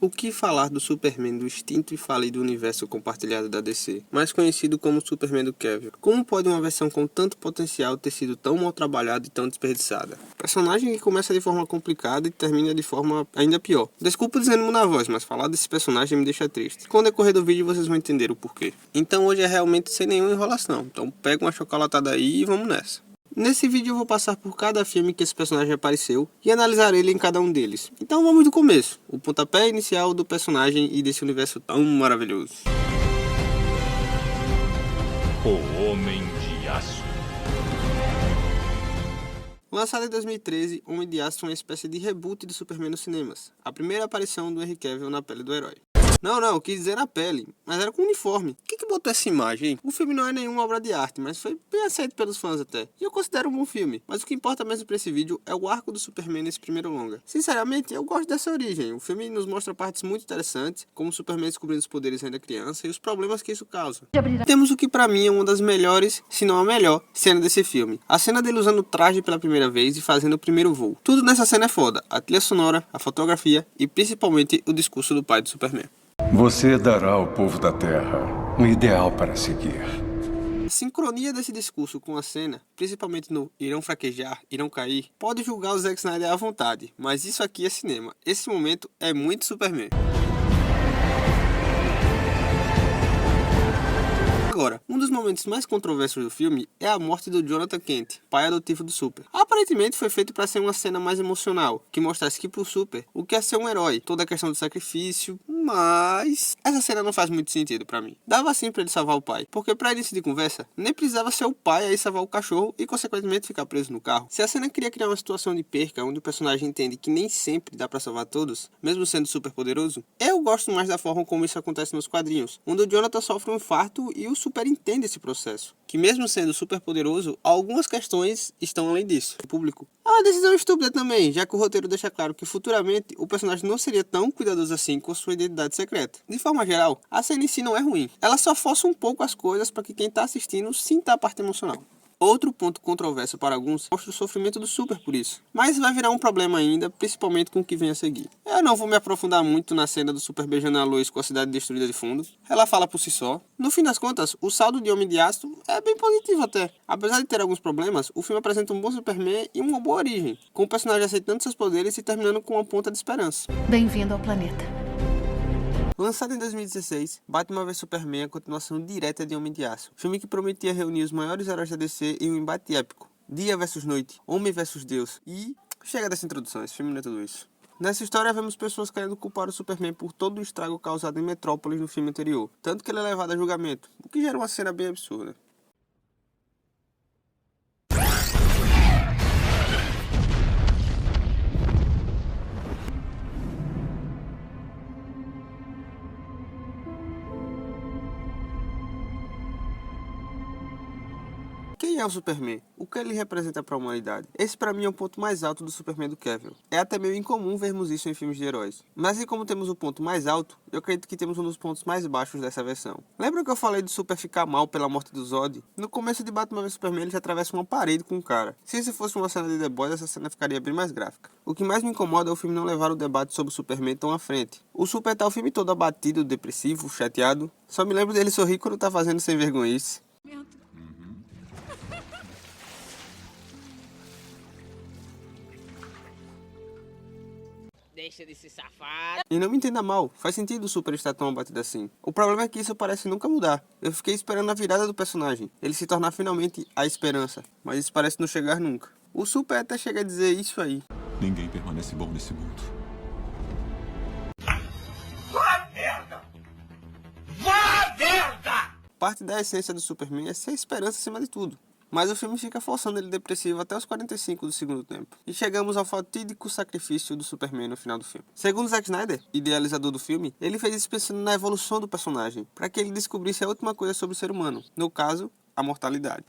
O que falar do Superman do extinto e falido universo compartilhado da DC, mais conhecido como Superman do Cavill? Como pode uma versão com tanto potencial ter sido tão mal trabalhada e tão desperdiçada? Personagem que começa de forma complicada e termina de forma ainda pior. Desculpa dizendo na voz, mas falar desse personagem me deixa triste. Com o decorrer do vídeo vocês vão entender o porquê. Então hoje é realmente sem nenhuma enrolação, então pega uma chocolatada aí e vamos nessa. Nesse vídeo eu vou passar por cada filme que esse personagem apareceu e analisar ele em cada um deles. Então vamos do começo, o pontapé inicial do personagem e desse universo tão maravilhoso. O Homem de Aço. Lançado em 2013, Homem de Aço é uma espécie de reboot de Superman nos cinemas. A primeira aparição do Henry Cavill na pele do herói. Não, quis dizer na pele, mas era com uniforme. Quem que botou essa imagem, hein? O filme não é nenhuma obra de arte, mas foi bem aceito pelos fãs até. E eu considero um bom filme. Mas o que importa mesmo pra esse vídeo é o arco do Superman nesse primeiro longa. Sinceramente, eu gosto dessa origem. O filme nos mostra partes muito interessantes, como o Superman descobrindo os poderes ainda criança e os problemas que isso causa. Temos o que pra mim é uma das melhores, se não a melhor, cena desse filme. A cena dele usando o traje pela primeira vez e fazendo o primeiro voo. Tudo nessa cena é foda. A trilha sonora, a fotografia e principalmente o discurso do pai do Superman. Você dará ao povo da Terra um ideal para seguir. A sincronia desse discurso com a cena, principalmente no irão fraquejar, irão cair, pode julgar o Zack Snyder à vontade, mas isso aqui é cinema. Esse momento é muito Superman. Agora, um dos momentos mais controversos do filme é a morte do Jonathan Kent, pai adotivo do Super. Aparentemente foi feito para ser uma cena mais emocional, que mostrasse que pro Super, o que é ser um herói, toda a questão do sacrifício, mas essa cena não faz muito sentido pra mim. Dava sim pra ele salvar o pai, porque pra início de conversa, nem precisava ser o pai aí salvar o cachorro e consequentemente ficar preso no carro. Se a cena queria criar uma situação de perca, onde o personagem entende que nem sempre dá pra salvar todos, mesmo sendo super poderoso, eu gosto mais da forma como isso acontece nos quadrinhos, onde o Jonathan sofre um infarto e o Super entende esse processo. Que mesmo sendo super poderoso, algumas questões estão além disso. O público. É uma decisão estúpida também, já que o roteiro deixa claro que futuramente o personagem não seria tão cuidadoso assim com sua identidade secreta. De forma geral, a cena em si não é ruim. Ela só força um pouco as coisas para que quem está assistindo sinta a parte emocional. Outro ponto controverso para alguns mostra o sofrimento do Super por isso, mas vai virar um problema ainda, principalmente com o que vem a seguir. Eu não vou me aprofundar muito na cena do Super beijando a Lois com a cidade destruída de fundo, ela fala por si só. No fim das contas, o saldo de Homem de Aço é bem positivo até. Apesar de ter alguns problemas, o filme apresenta um bom Superman e uma boa origem, com o personagem aceitando seus poderes e terminando com uma ponta de esperança. Bem-vindo ao planeta. Lançado em 2016, Batman vs Superman é a continuação direta de Homem de Aço, filme que prometia reunir os maiores heróis da DC em um embate épico. Dia versus noite, homem versus Deus e... chega dessa introdução, esse filme não é tudo isso. Nessa história vemos pessoas querendo culpar o Superman por todo o estrago causado em Metrópolis no filme anterior, tanto que ele é levado a julgamento, o que gera uma cena bem absurda. Quem é o Superman? O que ele representa para a humanidade? Esse para mim é o ponto mais alto do Superman do Cavill. É até meio incomum vermos isso em filmes de heróis. Mas e como temos o ponto mais alto, eu acredito que temos um dos pontos mais baixos dessa versão. Lembra que eu falei do Super ficar mal pela morte do Zod? No começo de Batman vs Superman ele já atravessa uma parede com um cara. Se isso fosse uma cena de The Boys, essa cena ficaria bem mais gráfica. O que mais me incomoda é o filme não levar o debate sobre o Superman tão à frente. O Super tá o filme todo abatido, depressivo, chateado. Só me lembro dele sorrir quando tá fazendo sem vergonhice. Deixa de ser safado. E não me entenda mal, faz sentido o Super estar tão abatido assim. O problema é que isso parece nunca mudar. Eu fiquei esperando a virada do personagem, ele se tornar finalmente a esperança, mas isso parece não chegar nunca. O Super até chega a dizer isso aí. Ninguém permanece bom nesse mundo. Vá merda! Vá merda! Parte da essência do Superman é ser a esperança acima de tudo. Mas o filme fica forçando ele depressivo até os 45 do segundo tempo. E chegamos ao fatídico sacrifício do Superman no final do filme. Segundo Zack Snyder, idealizador do filme, ele fez isso pensando na evolução do personagem, para que ele descobrisse a última coisa sobre o ser humano, no caso, a mortalidade.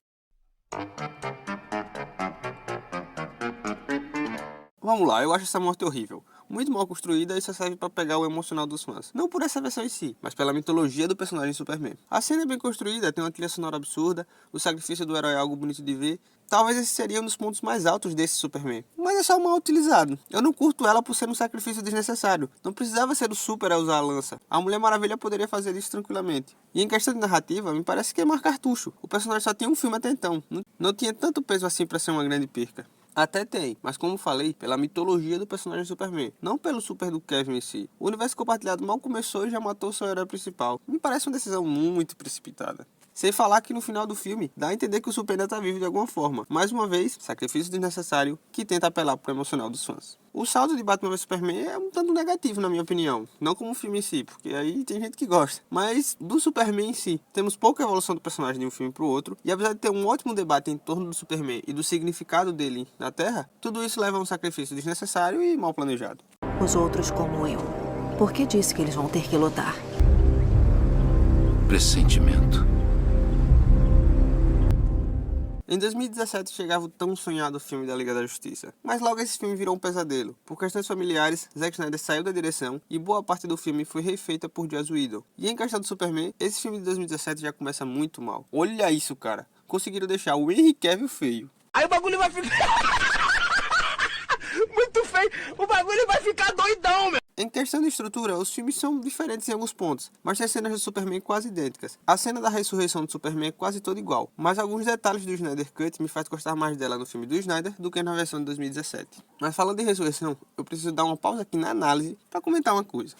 Vamos lá, eu acho essa morte horrível. muito mal construída e só serve para pegar o emocional dos fãs. Não por essa versão em si, mas pela mitologia do personagem Superman. A cena é bem construída, tem uma trilha sonora absurda, o sacrifício do herói é algo bonito de ver. Talvez esse seria um dos pontos mais altos desse Superman. Mas é só mal utilizado. Eu não curto ela por ser um sacrifício desnecessário. Não precisava ser o Super a usar a lança. A Mulher Maravilha poderia fazer isso tranquilamente. E em questão de narrativa, me parece queimar cartucho. O personagem só tinha um filme até então. Não tinha tanto peso assim para ser uma grande perca. Até tem, mas como falei, pela mitologia do personagem Superman, não pelo super do Kevin em si. O universo compartilhado mal começou e já matou seu herói principal. Me parece uma decisão muito precipitada. Sem falar que no final do filme, dá a entender que o Superman tá vivo de alguma forma. Mais uma vez, sacrifício desnecessário que tenta apelar pro emocional dos fãs. O saldo de Batman vs Superman é um tanto negativo na minha opinião. Não como o filme em si, porque aí tem gente que gosta. Mas do Superman em si, temos pouca evolução do personagem de um filme pro outro. E apesar de ter um ótimo debate em torno do Superman e do significado dele na Terra, tudo isso leva a um sacrifício desnecessário e mal planejado. Os outros como eu. Por que disse que eles vão ter que lutar? Pressentimento. Em 2017 chegava o tão sonhado filme da Liga da Justiça, mas logo esse filme virou um pesadelo. Por questões familiares, Zack Snyder saiu da direção e boa parte do filme foi refeita por Joss Whedon. E em questão do Superman, esse filme de 2017 já começa muito mal. Olha isso, cara. Conseguiram deixar o Henry Cavill feio. Aí o bagulho vai ficar... muito feio. O bagulho vai ficar doidão, meu. Em questão de estrutura, os filmes são diferentes em alguns pontos, mas tem cenas do Superman quase idênticas. A cena da ressurreição do Superman é quase toda igual, mas alguns detalhes do Snyder Cut me faz gostar mais dela no filme do Snyder do que na versão de 2017. Mas falando em ressurreição, eu preciso dar uma pausa aqui na análise para comentar uma coisa.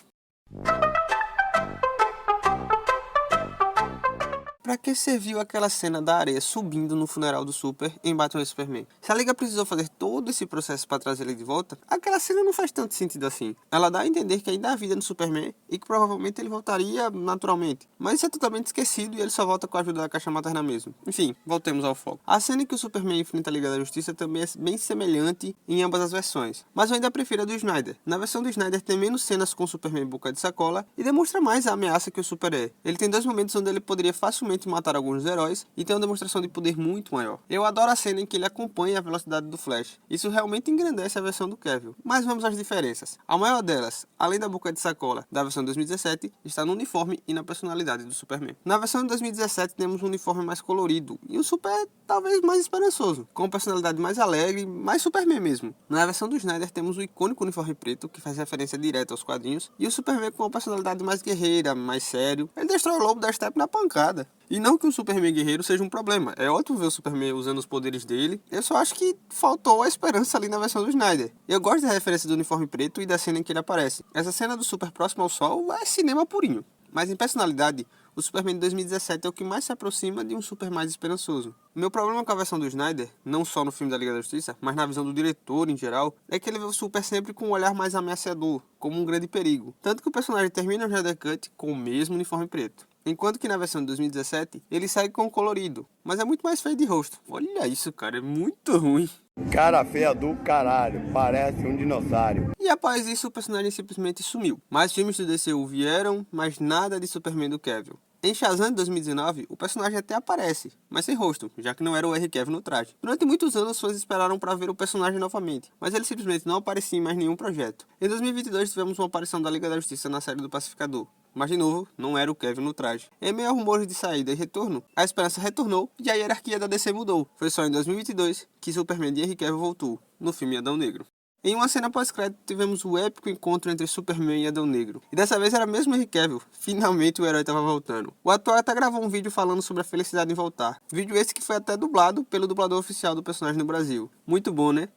Pra que serviu aquela cena da areia subindo no funeral do Super em Batman vs Superman? Se a Liga precisou fazer todo esse processo para trazer ele de volta, aquela cena não faz tanto sentido assim. Ela dá a entender que ainda há vida no Superman e que provavelmente ele voltaria naturalmente. Mas isso é totalmente esquecido e ele só volta com a ajuda da caixa materna mesmo. Enfim, voltemos ao foco. A cena em que o Superman enfrenta a Liga da Justiça também é bem semelhante em ambas as versões, mas eu ainda prefiro a do Snyder. Na versão do Snyder tem menos cenas com o Superman em boca de sacola e demonstra mais a ameaça que o Super é. Ele tem dois momentos onde ele poderia facilmente matar alguns heróis e tem uma demonstração de poder muito maior. Eu adoro a cena em que ele acompanha a velocidade do Flash. Isso realmente engrandece a versão do Cavill. Mas vamos às diferenças. A maior delas, além da boca de sacola da versão de 2017, está no uniforme e na personalidade do Superman. Na versão de 2017 temos um uniforme mais colorido e o Super talvez mais esperançoso, com uma personalidade mais alegre, mais Superman mesmo. Na versão do Snyder temos o icônico uniforme preto, que faz referência direta aos quadrinhos, e o Superman com uma personalidade mais guerreira, mais sério. Ele destrói o lobo da Steppe na pancada. E não que o Superman guerreiro seja um problema. É ótimo ver o Superman usando os poderes dele. Eu só acho que faltou a esperança ali na versão do Snyder. Eu gosto da referência do uniforme preto e da cena em que ele aparece. Essa cena do Super próximo ao sol é cinema purinho. Mas em personalidade, o Superman de 2017 é o que mais se aproxima de um Super mais esperançoso. O meu problema com a versão do Snyder, não só no filme da Liga da Justiça, mas na visão do diretor em geral, é que ele vê o Super sempre com um olhar mais ameaçador, como um grande perigo. Tanto que o personagem termina o Snyder Cut com o mesmo uniforme preto. Enquanto que na versão de 2017, ele segue com o colorido, mas é muito mais feio de rosto. Olha isso, cara, é muito ruim. Cara feia do caralho, parece um dinossauro. E após isso, o personagem simplesmente sumiu. Mais filmes do DCU vieram, mas nada de Superman do Cavill. Em Shazam de 2019, o personagem até aparece, mas sem rosto, já que não era o Henry Cavill no traje. Durante muitos anos, os fãs esperaram para ver o personagem novamente, mas ele simplesmente não aparecia em mais nenhum projeto. Em 2022, tivemos uma aparição da Liga da Justiça na série do Pacificador, mas de novo, não era o Cavill no traje. Em meio a rumores de saída e retorno, a esperança retornou e a hierarquia da DC mudou. Foi só em 2022 que Superman de Henry Cavill voltou, no filme Adão Negro. Em uma cena pós-crédito, tivemos o épico encontro entre Superman e Adão Negro. E dessa vez era mesmo Henry Cavill. Finalmente o herói estava voltando. O ator até gravou um vídeo falando sobre a felicidade em voltar. Vídeo esse que foi até dublado pelo dublador oficial do personagem no Brasil. Muito bom, né?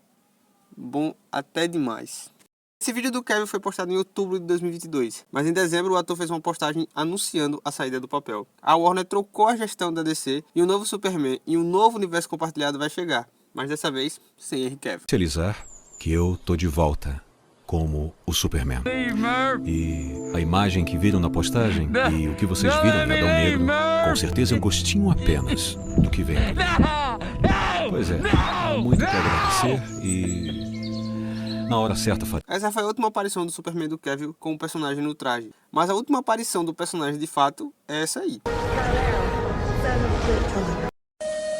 Bom até demais. Esse vídeo do Cavill foi postado em outubro de 2022, mas em dezembro o ator fez uma postagem anunciando a saída do papel. A Warner trocou a gestão da DC e um novo Superman e um novo universo compartilhado vai chegar, mas dessa vez sem Henry Cavill. Oficializar que eu tô de volta como o Superman. E a imagem que viram na postagem e o que vocês viram em Adão Negro, com certeza é um gostinho apenas do que vem por aí. Pois é, há muito que agradecer e na hora certa farei. Essa foi a última aparição do Superman do Cavill com o personagem no traje, mas a última aparição do personagem de fato é essa aí.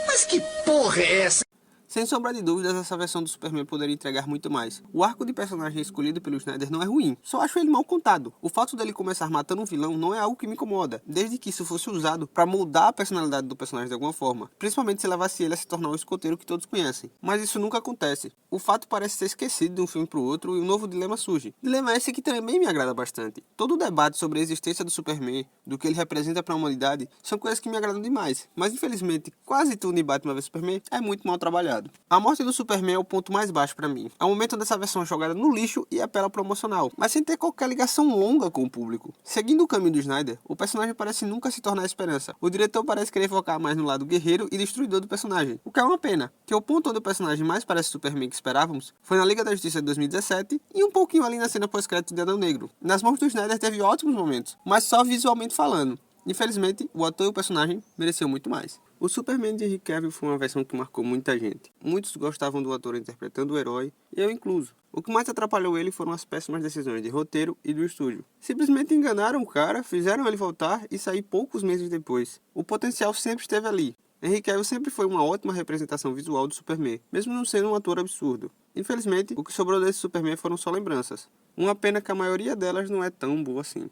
Mas que porra é essa? Sem sombra de dúvidas, essa versão do Superman poderia entregar muito mais. O arco de personagem escolhido pelo Snyder não é ruim, só acho ele mal contado. O fato dele começar matando um vilão não é algo que me incomoda, desde que isso fosse usado para moldar a personalidade do personagem de alguma forma, principalmente se levasse ele a se tornar o escoteiro que todos conhecem. Mas isso nunca acontece. O fato parece ser esquecido de um filme para o outro e um novo dilema surge. Dilema esse que também me agrada bastante. Todo o debate sobre a existência do Superman, do que ele representa para a humanidade, são coisas que me agradam demais, mas infelizmente quase tudo em Batman vs Superman é muito mal trabalhado. A morte do Superman é o ponto mais baixo pra mim. É o momento onde essa versão é jogada no lixo e apela pro emocional, mas sem ter qualquer ligação longa com o público. Seguindo o caminho do Snyder, o personagem parece nunca se tornar a esperança. O diretor parece querer focar mais no lado guerreiro e destruidor do personagem, o que é uma pena, que o ponto onde o personagem mais parece Superman que esperávamos foi na Liga da Justiça de 2017 e um pouquinho ali na cena pós-crédito de Adão Negro. Nas mãos do Snyder teve ótimos momentos, mas só visualmente falando. Infelizmente, o ator e o personagem mereciam muito mais. O Superman de Henry Cavill foi uma versão que marcou muita gente. Muitos gostavam do ator interpretando o herói, eu incluso. O que mais atrapalhou ele foram as péssimas decisões de roteiro e do estúdio. Simplesmente enganaram o cara, fizeram ele voltar e sair poucos meses depois. O potencial sempre esteve ali. Henry Cavill sempre foi uma ótima representação visual do Superman, mesmo não sendo um ator absurdo. Infelizmente, o que sobrou desse Superman foram só lembranças. Uma pena que a maioria delas não é tão boa assim.